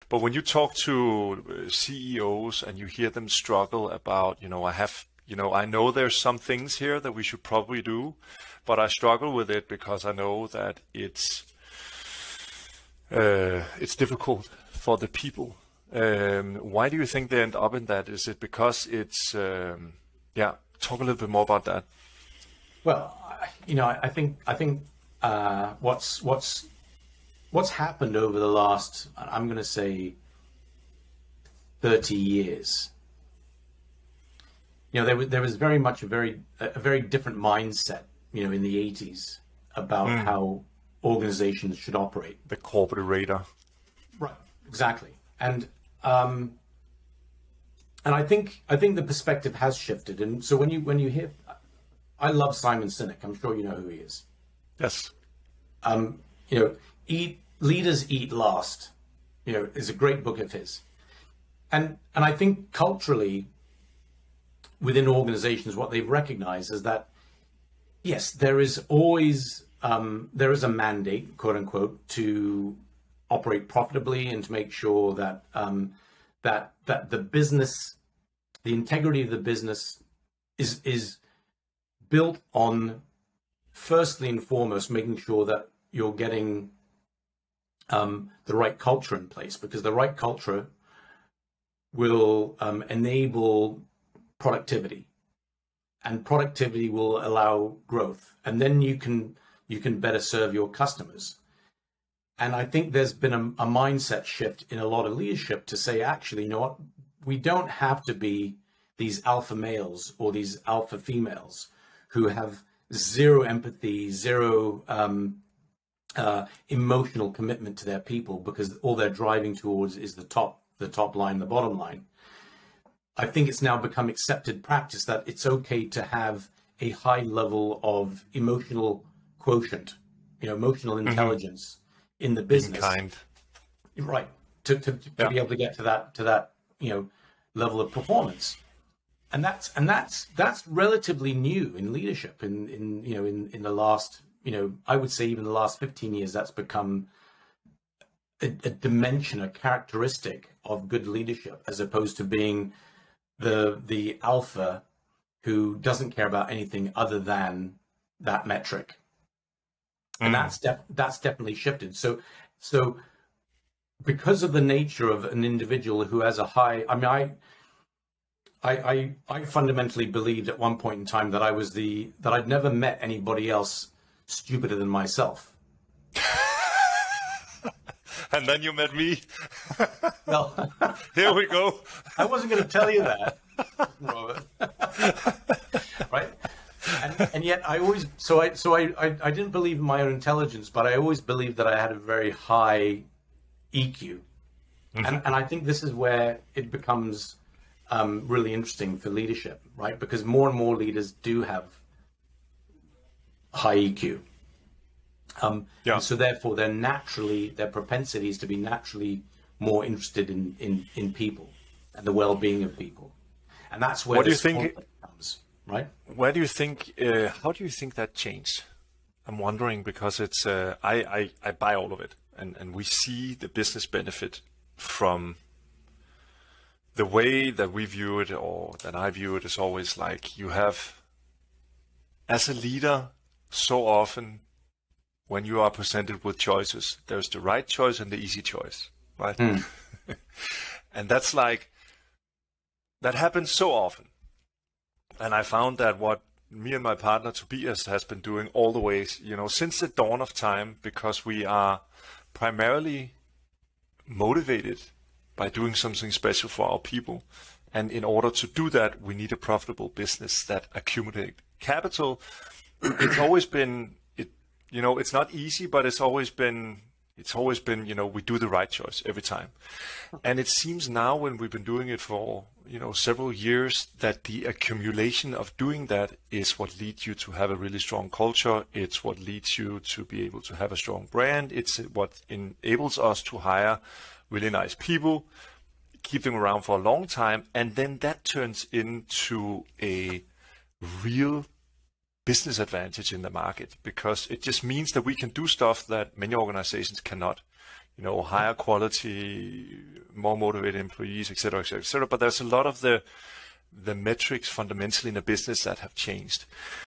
But when you talk to CEOs and you hear them struggle about, I know there's some things here that we should probably do, but I struggle with it because I know that it's difficult for the people. Why do you think they end up in that? Is it because it's, talk a little bit more about that. Well, I think what's happened over the last, I'm going to say, 30 years. There was very much a very different mindset, in the 80s about how organizations should operate. The corporate radar. Right. Exactly. And I think the perspective has shifted. And so when you hear, I love Simon Sinek. I'm sure you know who he is. Yes. Leaders Eat Last, is a great book of his. And I think culturally within organizations, what they've recognized is that, yes, there is always, there is a mandate, quote unquote, to operate profitably and to make sure that, that the business, the integrity of the business is built on, firstly and foremost, making sure that you're getting the right culture in place, because the right culture will enable productivity, and productivity will allow growth, and then you can better serve your customers. And I think there's been a mindset shift in a lot of leadership to say, actually, you know what, we don't have to be these alpha males or these alpha females who have zero empathy, zero emotional commitment to their people, because all they're driving towards is the top line, the bottom line. I think it's now become accepted practice that it's okay to have a high level of emotional quotient, emotional intelligence in the business. Kind. Right. To be able to get to that level of performance. And that's relatively new in leadership in the last, I would say even the last 15 years, that's become a dimension, a characteristic of good leadership, as opposed to being the alpha who doesn't care about anything other than that metric. And that's definitely shifted. So because of the nature of an individual who has a high, I fundamentally believed at one point in time that I'd never met anybody else stupider than myself. And then you met me. Well, here we go. I wasn't going to tell you that, Robert. Right? And yet I always, I didn't believe in my own intelligence, but I always believed that I had a very high EQ. And I think this is where it becomes really interesting for leadership, right? Because more and more leaders do have high EQ. And so therefore their propensity is to be naturally more interested in people and the well-being of people. And that's where this conflict comes, right? Where do you think, how do you think that changed? I'm wondering, because it's, I buy all of it, and we see the business benefit from the way that we view it, or that I view it, is always like, you have, as a leader, so often when you are presented with choices, there's the right choice and the easy choice, right? And that's like, that happens so often. And I found that what me and my partner Tobias has been doing all the way, since the dawn of time, because we are primarily motivated by doing something special for our people. And in order to do that, we need a profitable business that accumulates capital. It's always been, it's not easy, but it's always been, we do the right choice every time. And it seems now, when we've been doing it for, several years, that the accumulation of doing that is what leads you to have a really strong culture. It's what leads you to be able to have a strong brand. It's what enables us to hire really nice people, keep them around for a long time. And then that turns into a real business advantage in the market, because it just means that we can do stuff that many organizations cannot. higher quality, more motivated employees, etc., etc., etc. But there's a lot of the metrics fundamentally in a business that have changed.